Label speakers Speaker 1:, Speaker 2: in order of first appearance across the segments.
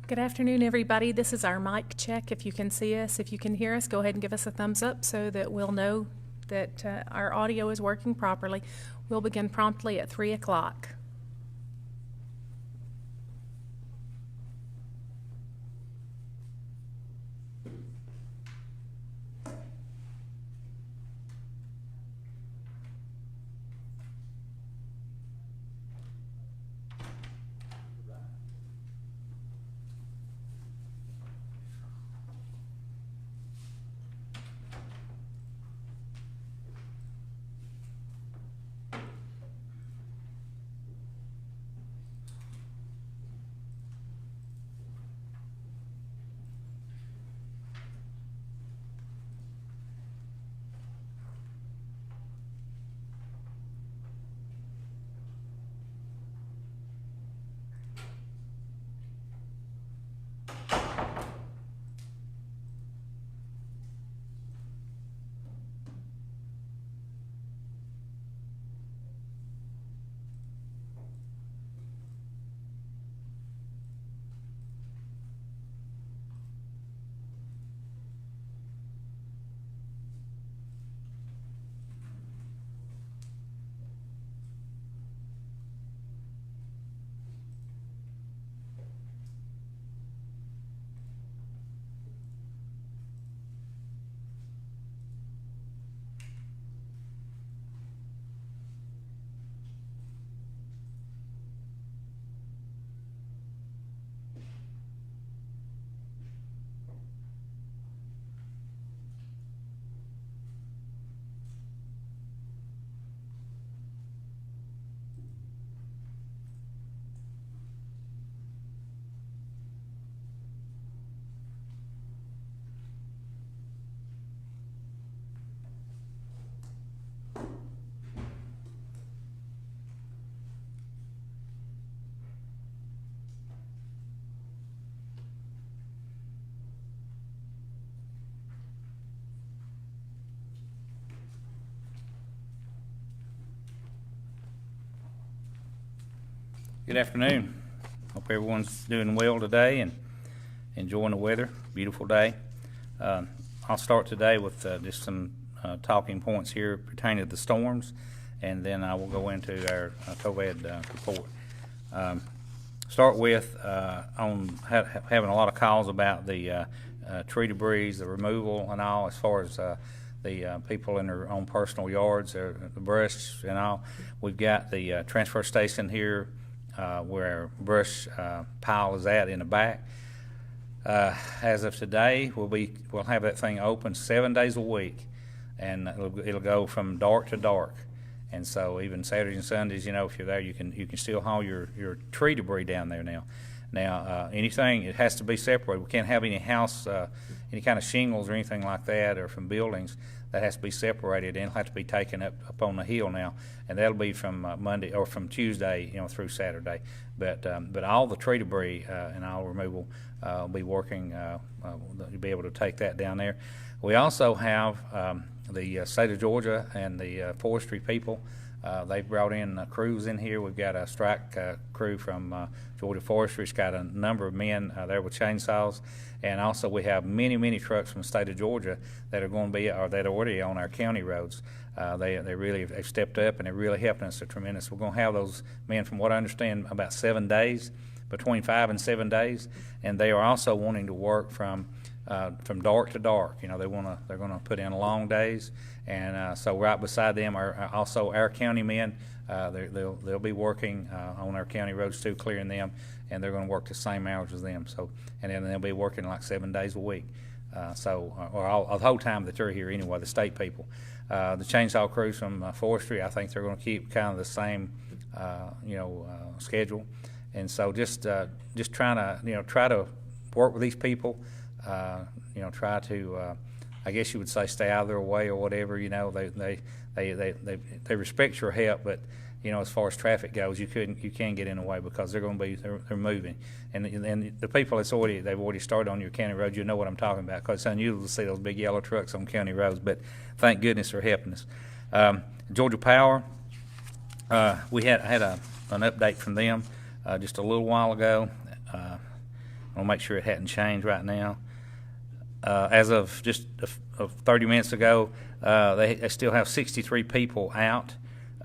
Speaker 1: Good afternoon, everybody. This is our mic check. If you can see us, if you can hear us, go ahead and give us a thumbs up so that we'll know that our audio is working properly. We'll begin promptly at 3 o'clock.
Speaker 2: Good afternoon. Hope everyone's doing well today and enjoying the weather. Beautiful day. I'll start today with just some talking points here pertaining to the storms, and then I will go into our COVID report. Start with on having a lot of calls about the tree debris, the removal and all, as far as the people in their own personal yards, the brush and all. We've got the transfer station here where our brush pile is at in the back. As of today, we'll have that thing open 7 days a week, and it'll go from dark to dark. And so even Saturdays and Sundays, you know, if you're there, you can still haul your tree debris down there now. Now, anything, it has to be separated. We can't have any house, any kind of shingles or anything like that, or from buildings. That has to be separated, and it'll have to be taken up on the hill now, and that'll be from Monday or from Tuesday, you know, through Saturday. But all the tree debris and all removal will be working. You'll be able to take that down there. We also have the state of Georgia and the forestry people. They've brought in crews in here. We've got a strike crew from Georgia Forestry. It's got a number of men there with chainsaws, and also we have many trucks from the state of Georgia that are going to be, or that are already on our county roads. They really have stepped up, and they're really helping us tremendous. We're going to have those men, from what I understand, about 7 days, between 5 and 7 days, and they are also wanting to work from dark to dark. You know, they're going to put in long days, and so right beside them are also our county men. They'll be working on our county roads too, clearing them, and they're going to work the same hours as them. So, and then they'll be working like 7 days a week. Or the whole time that they're here anyway, the state people. The chainsaw crews from forestry, I think they're going to keep kind of the same, schedule. And so just trying to, try to work with these people. Try to, I guess you would say, stay out of their way or whatever. You know, they respect your help, but you know, as far as traffic goes, you can get in the way because they're moving, and the people they've already started on your county road. You know what I'm talking about, because it's unusual to see those big yellow trucks on county roads. But thank goodness they're helping us. Georgia Power, I had an update from them just a little while ago. I'll make sure it hadn't changed right now. As of just 30 minutes ago, they still have 63 people out.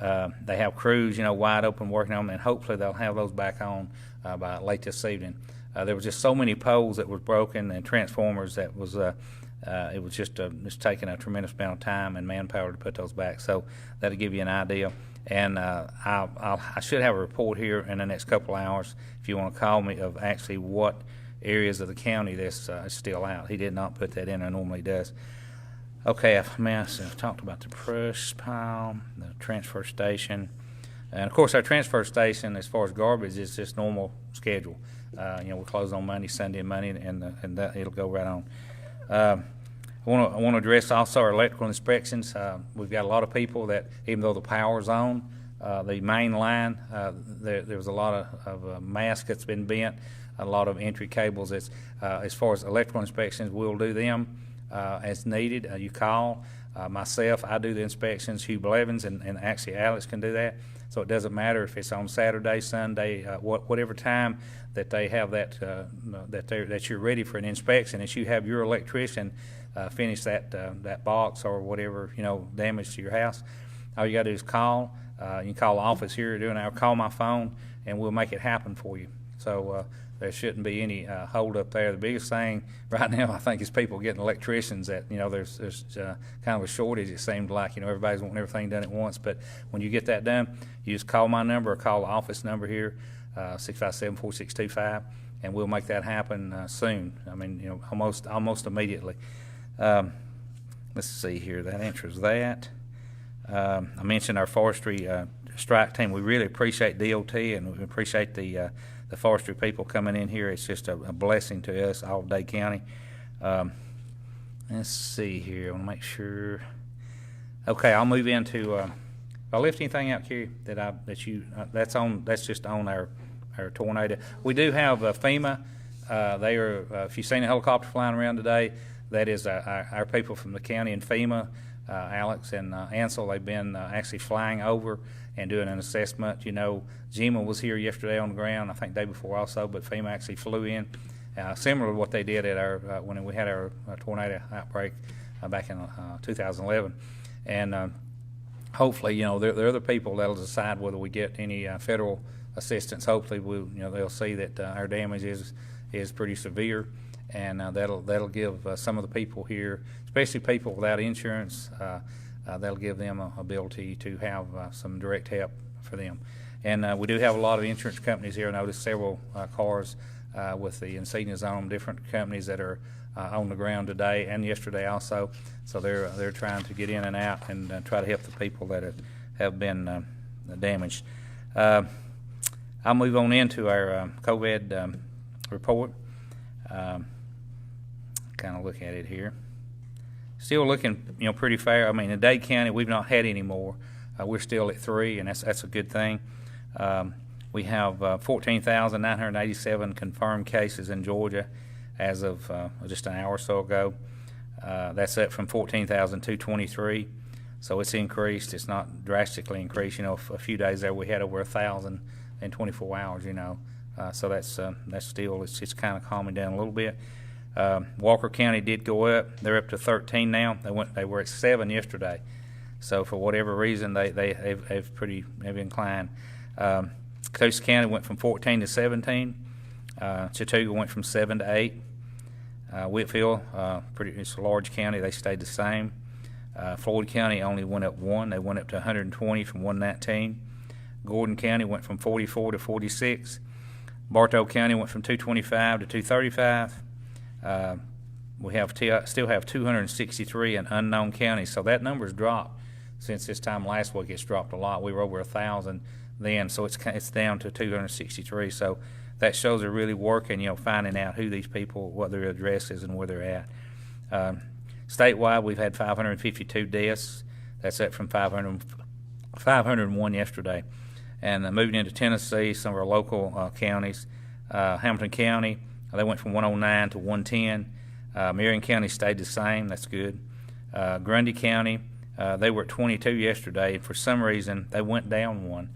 Speaker 2: They have crews, wide open working on them, and hopefully they'll have those back on by late this evening. There was just so many poles that was broken and transformers that was it was just taking a tremendous amount of time and manpower to put those back. So that'll give you an idea. And I should have a report here in the next couple of hours, if you want to call me, of actually what areas of the county that's still out. He did not put that in there, normally does. Okay, I've talked about the brush pile, the transfer station. And, of course, our transfer station, as far as garbage, is just normal schedule. We close on Monday, Sunday, and Monday, and that it'll go right on. I want to address also our electrical inspections. We've got a lot of people that, even though the power's on, the main line, there was a lot of mast that's been bent, a lot of entry cables. As far as electrical inspections, we'll do them as needed. You call. Myself, I do the inspections. Hugh Blevins and actually Alex can do that. So it doesn't matter if it's on Saturday, Sunday, whatever time that they have that you're ready for an inspection. As you have your electrician finish that box or whatever damage to your house, all you got to do is call. You can call the office here doing our call my phone, and we'll make it happen for you. So there shouldn't be any hold up there. The biggest thing right now, I think, is people getting electricians. That there's kind of a shortage. It seems like everybody's wanting everything done at once. But when you get that done, you just call my number or call the office number here, 657-4625, and we'll make that happen soon. I mean, almost immediately. Let's see here. That answers that. I mentioned our forestry strike team. We really appreciate DOT, and we appreciate the forestry people coming in here. It's just a blessing to us, all of Dade County. Let's see here. I want to make sure. Okay, I'll move into. If I lift anything out, Kerry, that's just on our tornado. We do have FEMA. They are. If you've seen a helicopter flying around today, that is our people from the county and FEMA. Alex and Ansel, they've been actually flying over and doing an assessment. Jima was here yesterday on the ground, I think the day before also, but FEMA actually flew in, similar to what they did at our when we had our tornado outbreak back in 2011. And hopefully, there are other people that'll decide whether we get any federal assistance. Hopefully, they'll see that our damage is pretty severe. And that'll give some of the people here, especially people without insurance, that'll give them an ability to have some direct help for them. And we do have a lot of insurance companies here. I noticed several cars with the insignias on them, different companies that are on the ground today and yesterday also. So they're trying to get in and out and try to help the people that have been damaged. I'll move on into our COVID report. Kind of look at it here. Still looking, pretty fair. I mean, in Dade County, we've not had any more. We're still at 3, and that's a good thing. We have 14,987 confirmed cases in Georgia as of just an hour or so ago. That's up from 14,223. So it's increased. It's not drastically increased. A few days there we had over 1,000 in 24 hours. So that's still it's kind of calming down a little bit. Walker County did go up. They're up to 13 now. They were at 7 yesterday. So for whatever reason, they've inclined. Coast County went from 14 to 17. Chattooga went from 7 to 8. Whitfield, it's a large county. They stayed the same. Floyd County only went up 1. They went up to 120 from 119. Gordon County went from 44 to 46. Bartow County went from 225 to 235. We still have 263 in unknown counties, so that number's dropped since this time last week. It's dropped a lot. We were over 1,000 then, so it's down to 263. So that shows they're really working, finding out who these people, what their address is, and where they're at. Statewide, we've had 552 deaths. That's up from 501 yesterday. And moving into Tennessee, some of our local counties, Hamilton County, they went from 109 to 110. Marion County stayed the same. That's good. Grundy County, they were at 22 yesterday. For some reason, they went down 1.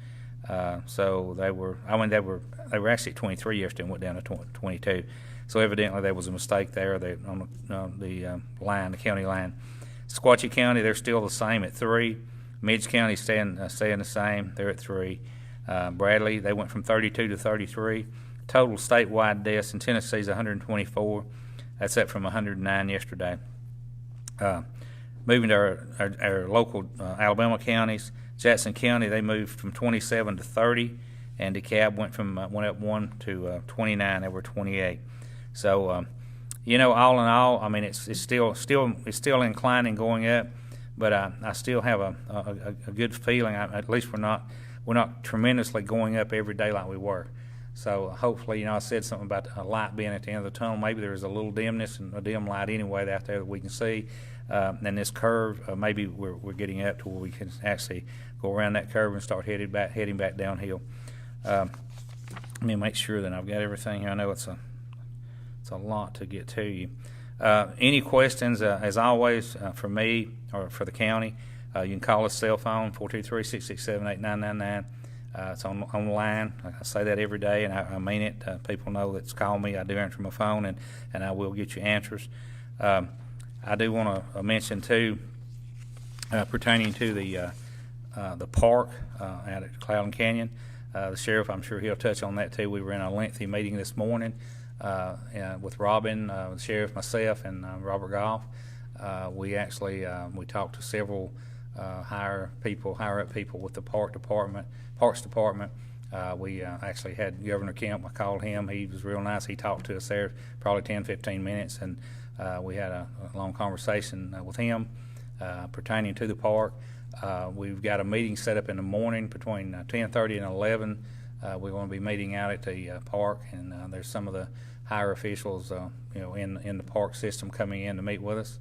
Speaker 2: So they were actually at 23 yesterday and went down to 22. So evidently there was a mistake there on the line, the county line. Sequatchie County, they're still the same at 3. Midge County staying the same. They're at 3. Bradley, they went from 32 to 33. Total statewide deaths in Tennessee is 124. That's up from 109 yesterday. Moving to our local Alabama counties, Jackson County, they moved from 27 to 30, and DeKalb went up 1 to 29. They were 28. So, all in all, I mean, it's still inclining, going up, but I still have a good feeling. At least we're not tremendously going up every day like we were. So hopefully, I said something about a light being at the end of the tunnel. Maybe there's a little dimness and a dim light anyway out there that we can see. And this curve, maybe we're getting up to where we can actually go around that curve and start heading back downhill. Let me make sure that I've got everything here. I know it's a lot to get to you. Any questions, as always, for me or for the county, you can call us cell phone, 423-667-8999. It's on the line. I say that every day, and I mean it. People know that's called me. I do answer my phone, and I will get you answers. I do want to mention, too, pertaining to the park out at Cloud Canyon, the sheriff, I'm sure he'll touch on that, too. We were in a lengthy meeting this morning with Robin, the sheriff, myself, and Robert Goff. We talked to several higher up people with the Parks Department. We actually had Governor Kemp. I called him. He was real nice. He talked to us there probably 10-15 minutes, and we had a long conversation with him pertaining to the park. We've got a meeting set up in the morning between 10:30 and 11. We're going to be meeting out at the park, and there's some of the higher officials, in the park system coming in to meet with us.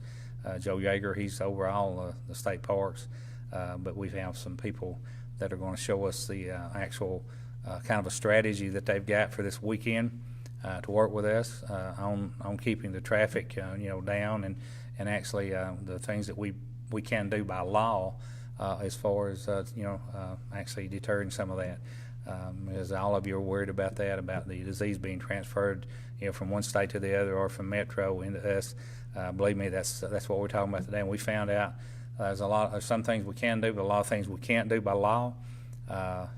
Speaker 2: Joe Yeager, he's over all the state parks, but we have some people that are going to show us the actual kind of a strategy that they've got for this weekend to work with us on keeping the traffic, down, and actually the things that we can do by law as far as actually deterring some of that. As all of you are worried about that, about the disease being transferred, from one state to the other or from Metro into us. Believe me, that's what we're talking about today. And we found out there's some things we can do, but a lot of things we can't do by law.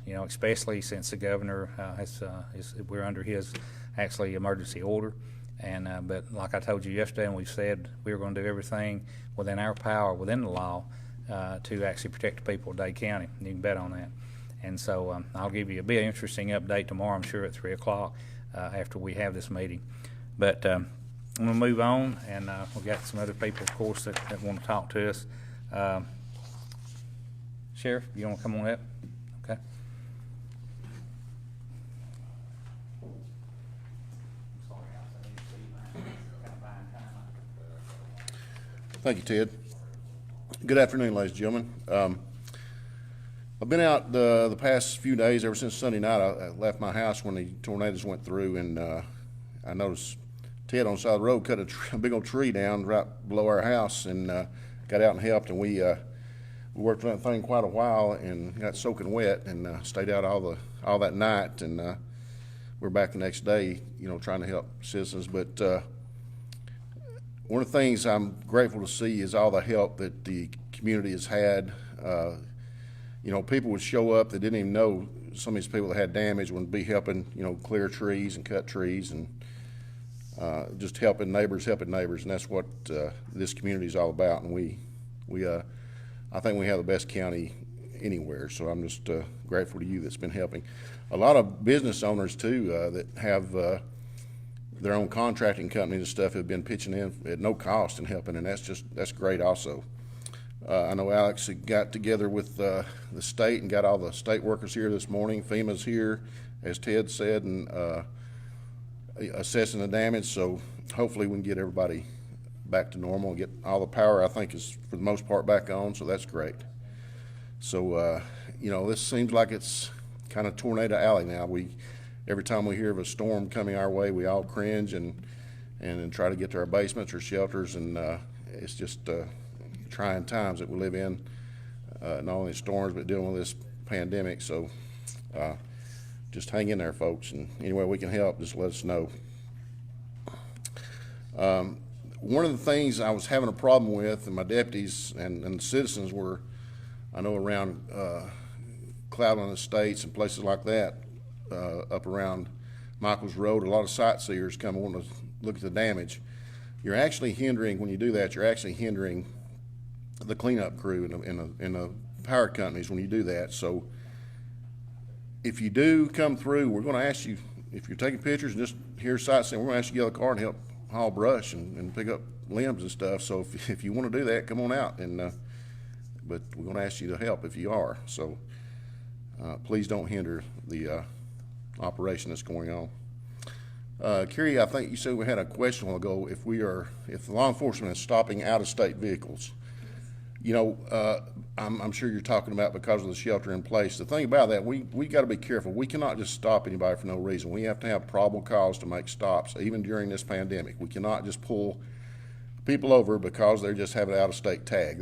Speaker 2: Especially since the governor we're under his actually emergency order. And but like I told you yesterday, and we've said we were going to do everything within our power, within the law, to actually protect the people of Dade County. You can bet on that. And so I'll give you a bit interesting update tomorrow, I'm sure, at 3 o'clock after we have this meeting. But I'm going to move on, and we've got some other people, of course, that want to talk to us. Sheriff, you want to come on up? Okay.
Speaker 3: Thank you, Ted. Good afternoon, ladies and gentlemen. I've been out the past few days, ever since Sunday night. I left my house when the tornadoes went through, and I noticed Ted on the side of the road cut a big old tree down right below our house, and got out and helped, and we worked on that thing quite a while and got soaking wet, and stayed out all that night, and we're back the next day, trying to help citizens. But one of the things I'm grateful to see is all the help that the community has had. People would show up that didn't even know some of these people that had damage would be helping, clear trees and cut trees, and just helping neighbors, and that's what this community is all about. And I think we have the best county anywhere, so I'm just grateful to you that's been helping. A lot of business owners too that have their own contracting companies and stuff have been pitching in at no cost and helping, and that's great also. I know Alex had got together with the state and got all the state workers here this morning. FEMA's here, as Ted said, and assessing the damage, so hopefully we can get everybody back to normal and get all the power, I think, is for the most part back on, so that's great. So, this seems like it's kind of tornado alley now. Every time we hear of a storm coming our way, we all cringe and try to get to our basements or shelters, and it's just trying times that we live in, not only storms but dealing with this pandemic. So Just hang in there, folks, and any way we can help, just let us know. One of the things I was having a problem with, and my deputies and the citizens were, I know around Cloudland Estates and places like that, up around Michaels Road, a lot of sightseers come and want to look at the damage. You're actually hindering, when you do that, you're actually hindering the cleanup crew and the power companies when you do that. So if you do come through, we're going to ask you, if you're taking pictures and just hear sightseeing, we're going to ask you to get a car and help haul brush and pick up limbs and stuff. So if you want to do that, come on out. But we're going to ask you to help if you are. So please don't hinder the operation that's going on. Kerry, I think you said we had a question a while ago. If the law enforcement is stopping out-of-state vehicles, you know, I'm sure you're talking about because of the shelter in place. The thing about that, we got to be careful. We cannot just stop anybody for no reason. We have to have probable cause to make stops, even during this pandemic. We cannot just pull people over because they're just having an out-of-state tag.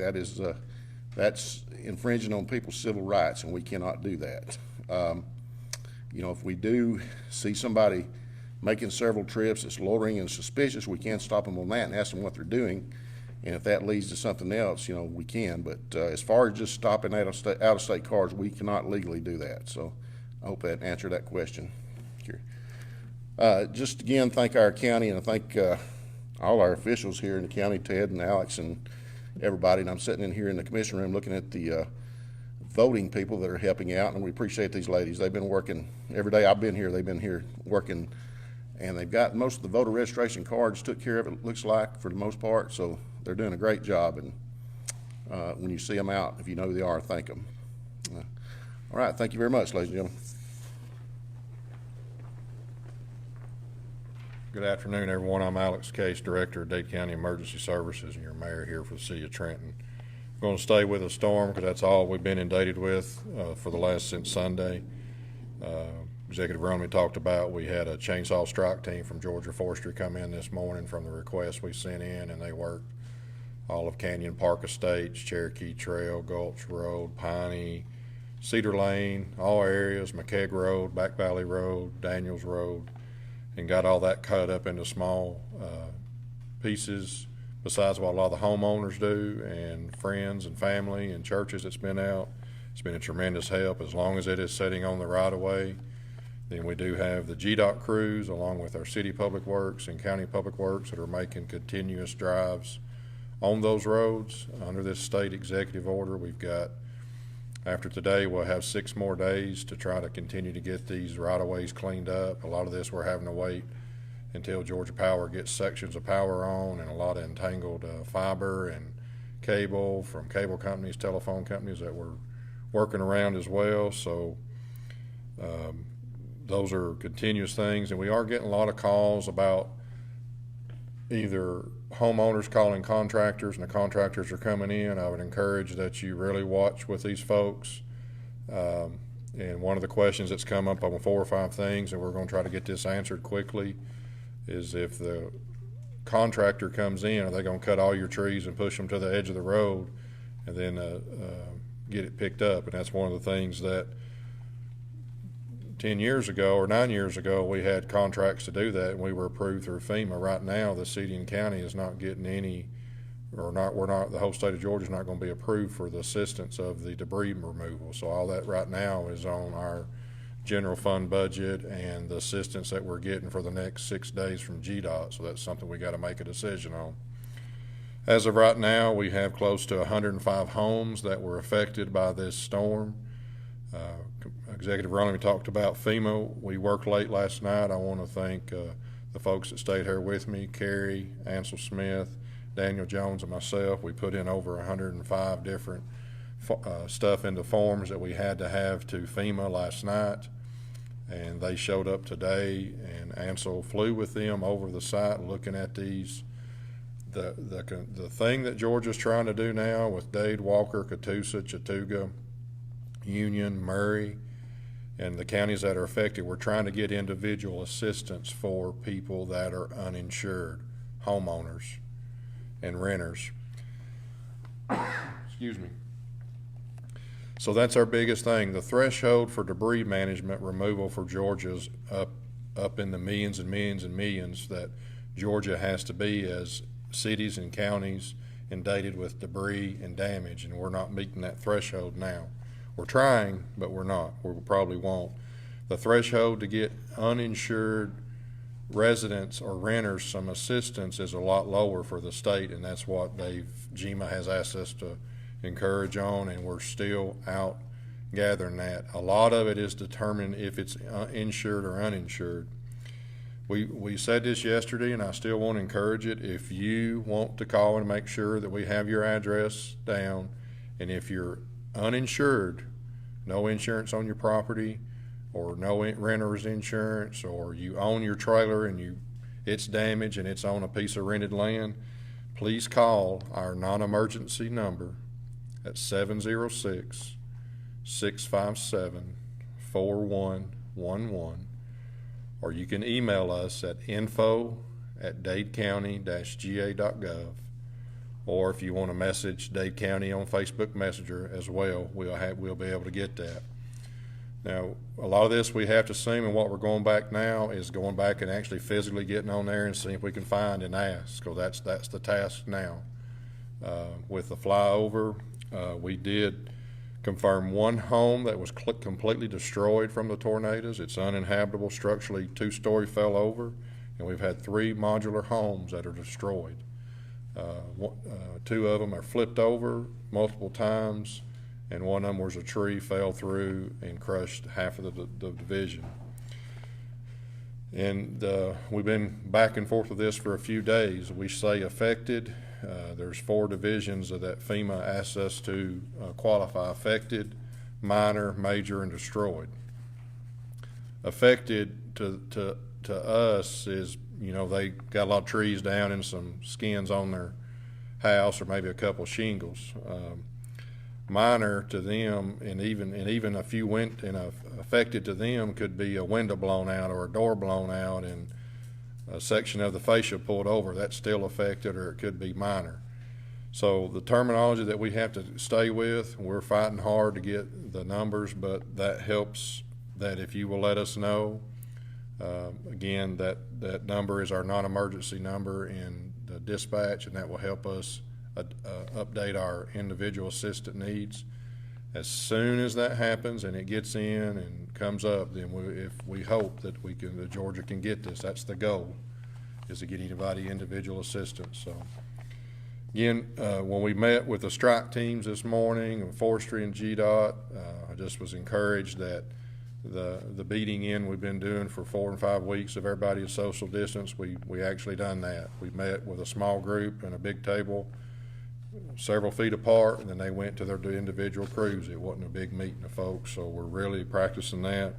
Speaker 3: That's infringing on people's civil rights, and we cannot do that. You know, if we do see somebody making several trips that's loitering and suspicious, we can stop them on that and ask them what they're doing. And if that leads to something else, you know, we can. But as far as just stopping out-of-state cars, we cannot legally do that. So I hope that answered that question. Just again, thank our county, and I thank all our officials here in the county, Ted and Alex and everybody. And I'm sitting in here in the commission room looking at the voting people that are helping out, and we appreciate these ladies. They've been working every day I've been here. They've been here working, and they've got most of the voter registration cards took care of, it looks like, for the most part. So they're doing a great job, and when you see them out, if you know who they are, thank them. All right, thank you very much, ladies and gentlemen.
Speaker 4: Good afternoon, everyone. I'm Alex Case, Director of Dade County Emergency Services, and your mayor here for the city of Trenton. I'm going to stay with a storm because that's all we've been inundated with for the last since Sunday. Executive Rumley talked about, we had a chainsaw strike team from Georgia Forestry come in this morning from the request we sent in, and they worked all of Canyon Park Estates, Cherokee Trail, Gulch Road, Piney, Cedar Lane, all areas, McKegg Road, Back Valley Road, Daniels Road, and got all that cut up into small pieces, besides what a lot of the homeowners do and friends and family and churches that's been out. It's been a tremendous help as long as it is sitting on the right of way. Then we do have the GDOT crews along with our city public works and county public works that are making continuous drives on those roads. Under this state executive order, we've got, after today, we'll have 6 more days to try to continue to get these right-of-ways cleaned up. A lot of this we're having to wait until Georgia Power gets sections of power on, and a lot of entangled fiber and cable from cable companies, telephone companies that we're working around as well. So those are continuous things, and we are getting a lot of calls about either homeowners calling contractors, and the contractors are coming in. I would encourage that you really watch with these folks. And one of the questions that's come up on 4 or 5 things, and we're going to try to get this answered quickly, is if the contractor comes in, are they going to cut all your trees and push them to the edge of the road and then get it picked up? And that's one of the things that 10 years ago or 9 years ago, we had contracts to do that, and we were approved through FEMA. Right now, the city and county is not getting any, or not, we're not, the whole state of Georgia is not going to be approved for the assistance of the debris removal. So all that right now is on our general fund budget and the assistance that we're getting for the next 6 days from GDOT. So that's something we got to make a decision on. As of right now, we have close to 105 homes that were affected by this storm. Executive Rumley talked about FEMA. We worked late last night. I want to thank the folks that stayed here with me, Carrie, Ansel Smith, Daniel Jones, and myself. We put in over 105 different stuff into forms that we had to have to FEMA last night, and they showed up today, and Ansel flew with them over the site looking at these. The thing that Georgia's trying to do now with Dade, Walker, Catoosa, Chattooga, Union, Murray, and the counties that are affected, we're trying to get individual assistance for people that are uninsured, homeowners and renters. Excuse me. So that's our biggest thing. The threshold for debris management removal for Georgia's up in the millions and millions and millions that Georgia has to be as cities and counties inundated with debris and damage, and we're not meeting that threshold now. We're trying, but we're not. We probably won't. The threshold to get uninsured residents or renters some assistance is a lot lower for the state, and that's what GEMA has asked us to encourage on, and we're still out gathering that. A lot of it is determined if it's insured or uninsured. We said this yesterday, and I still want to encourage it. If you want to call and make sure that we have your address down, and if you're uninsured, no insurance on your property, or no renter's insurance, or you own your trailer and it's damaged and it's on a piece of rented land, please call our non-emergency number at 706-657-4111, or you can email us at info@dadecounty-ga.gov, or if you want to message Dade County on Facebook Messenger as well, we'll be able to get that. Now, a lot of this we have to assume, and what we're going back now is going back and actually physically getting on there and seeing if we can find and ask, because that's the task now. With the flyover, we did confirm one home that was completely destroyed from the tornadoes. It's uninhabitable structurally, 2-story fell over, and we've had 3 modular homes that are destroyed. 2 of them are flipped over multiple times, and one of them was a tree fell through and crushed half of the division. And we've been back and forth with this for a few days. We say affected. There's 4 divisions of that FEMA asks us to qualify: affected, minor, major, and destroyed. Affected to us is, they got a lot of trees down and some skins on their house, or maybe a couple shingles. Minor to them, and even a few affected to them, could be a window blown out or a door blown out and a section of the fascia pulled over. That's still affected, or it could be minor. So the terminology that we have to stay with, we're fighting hard to get the numbers, but that helps. That if you will let us know, again, that number is our non-emergency number in the dispatch, and that will help us update our individual assistant needs. As soon as that happens and it gets in and comes up, then we hope that Georgia can get this. That's the goal, is to get anybody individual assistance. So again, when we met with the strike teams this morning, and forestry and GDOT, I just was encouraged that the beating in we've been doing for 4 and 5 weeks of everybody at social distance, we actually done that. We met with a small group and a big table, several feet apart, and then they went to their individual crews. It wasn't a big meeting of folks, so we're really practicing that.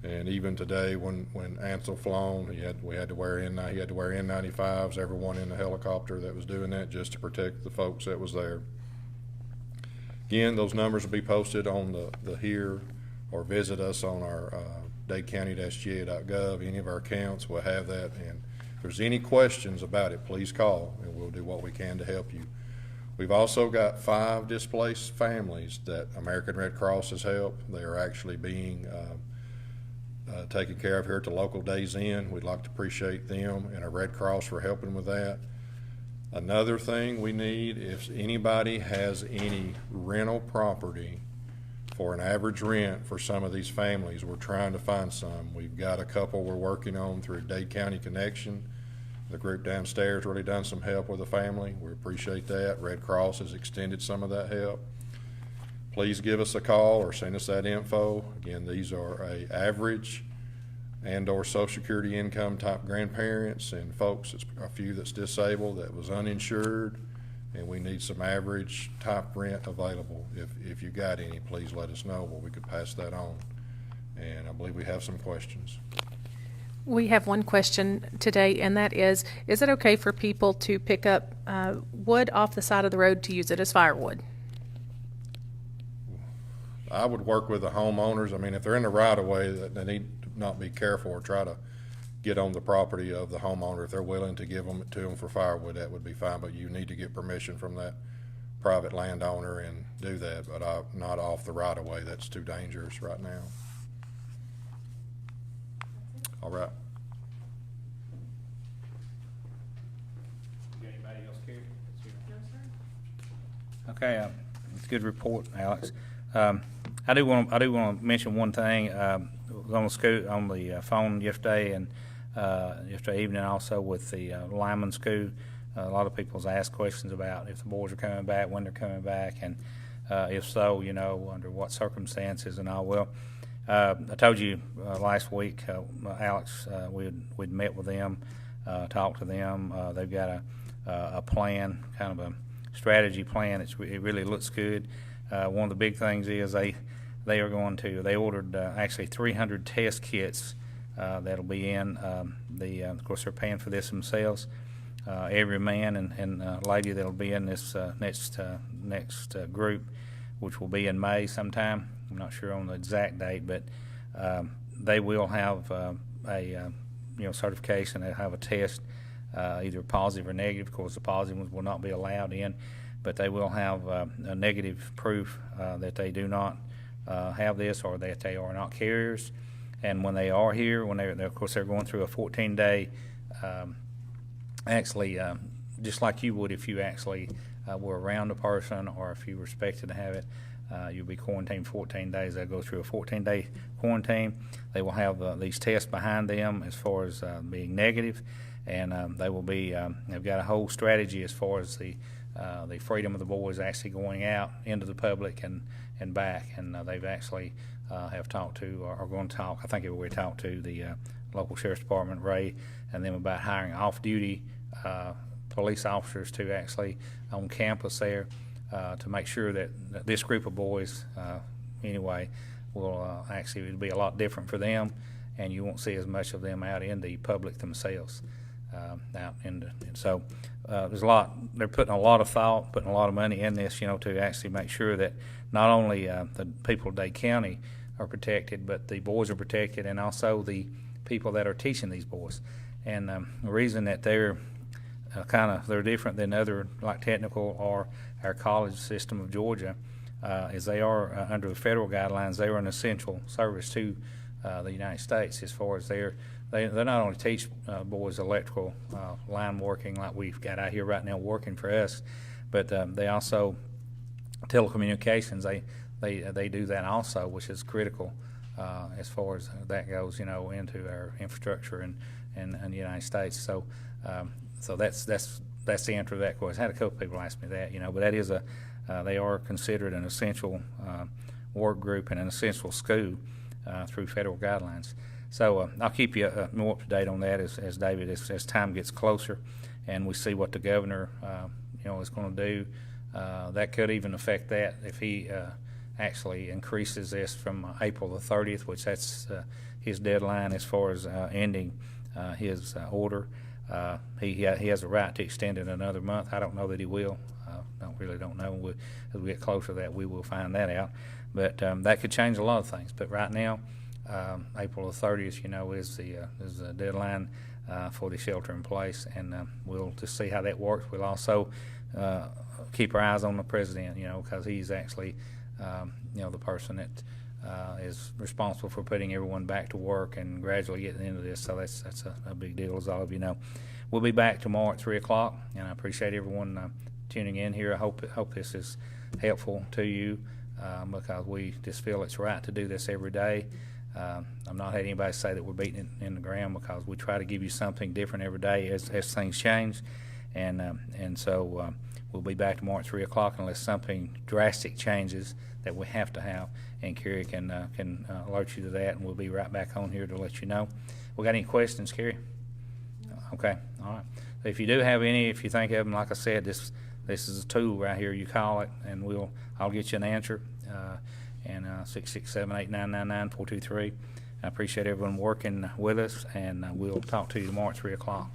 Speaker 4: And even today, when Ansel flown, he had to wear N95s. Everyone in the helicopter that was doing that, just to protect the folks that was there. Again, those numbers will be posted on the here, or visit us on our dadecounty-ga.gov. Any of our accounts will have that. And if there's any questions about it, please call, and we'll do what we can to help you. We've also got 5 displaced families that American Red Cross has helped. They are actually being taken care of here at the local Days Inn. We'd like to appreciate them and our Red Cross for helping with that. Another thing we need, if anybody has any rental property for an average rent for some of these families, we're trying to find some. We've got a couple we're working on through Dade County Connection. The group downstairs really done some help with the family. We appreciate that. Red Cross has extended some of that help. Please give us a call or send us that info. Again, these are a average and or Social Security income type grandparents and folks, it's a few that's disabled, that was uninsured, and we need some average type rent available. If you got any, please let us know, we could pass that on. And I believe we have some questions.
Speaker 1: We have one question today, and that is it okay for people to pick up wood off the side of the road to use it as firewood?
Speaker 4: I would work with the homeowners. I mean, if they're in the right-of-way, they need to not be careful or try to get on the property of the homeowner. If they're willing to give them to them for firewood, that would be fine, but you need to get permission from that private landowner and do that, but not off the right of way. That's too dangerous right now. All right.
Speaker 2: You got anybody else, Kerry? No, sir. Okay, it's a good report, Alex. I do want to mention one thing. I was on the phone yesterday and yesterday evening also with the Lyman School. A lot of people's asked questions about if the boys are coming back, when they're coming back, and if so, under what circumstances and all. Well, I told you last week, Alex, we'd met with them, talked to them. They've got a plan, kind of a strategy plan. It really looks good. One of the big things is they ordered actually 300 test kits that'll be in. Of course, they're paying for this themselves. Every man and lady that'll be in this next group, which will be in May sometime. I'm not sure on the exact date, but they will have a certification. They'll have a test, either positive or negative. Of course, the positive ones will not be allowed in, but they will have a negative proof that they do not have this or that they are not carriers. And when they are here, of course, they're going through a 14-day. Just like you would if you actually were around a person or if you were expected to have it, you'll be quarantined 14 days. They'll go through a 14-day quarantine. They will have these tests behind them as far as being negative, and they will be. They've got a whole strategy as far as the freedom of the boys actually going out into the public and back. And they've actually have talked to or are going to talk. I think we talked to the local sheriff's department, Ray, and them about hiring off-duty police officers to actually on campus there to make sure that this group of boys, anyway, will actually it'll be a lot different for them, and you won't see as much of them out in the public themselves. So there's a lot. They're putting a lot of thought, putting a lot of money in this, to actually make sure that not only the people of Dade County are protected, but the boys are protected, and also the people that are teaching these boys. And the reason that they're they're different than other like technical or our college system of Georgia is they are under the federal guidelines. They are an essential service to the United States as far as they not only teach boys electrical line working like we've got out here right now working for us, but they also telecommunications. They do that also, which is critical as far as that goes, into our infrastructure and the United States. So that's the answer to that question. I had a couple people ask me that, but that is they are considered an essential work group and an essential school through federal guidelines. So I'll keep you more up to date on that as David, as time gets closer and we see what the governor, is going to do. That could even affect that if he actually increases this from April the 30th, which that's his deadline as far as ending his order. He has a right to extend it another month. I don't know that he will. Really don't know. As we get closer to that, we will find that out. But that could change a lot of things. But right now, April the 30th, is the deadline for the shelter in place, and we'll just see how that works. We'll also keep our eyes on the president, because he's actually, the person that is responsible for putting everyone back to work and gradually getting into this. So that's a big deal, as all of you know. We'll be back tomorrow at 3 o'clock, and I appreciate everyone tuning in here. I hope this is helpful to you because we just feel it's right to do this every day. I'm not had anybody say that we're beating it in the ground, because we try to give you something different every day as things change, and so we'll be back tomorrow at 3 o'clock unless something drastic changes that we have to have, and Kerry can alert you to that, and we'll be right back on here to let you know. We got any questions, Kerry? Okay, all right. If you do have any, if you think of them, like I said, this is a tool right here. You call it, and I'll get you an answer. And 667-8999-423. I appreciate everyone working with us, and we'll talk to you tomorrow at 3 o'clock.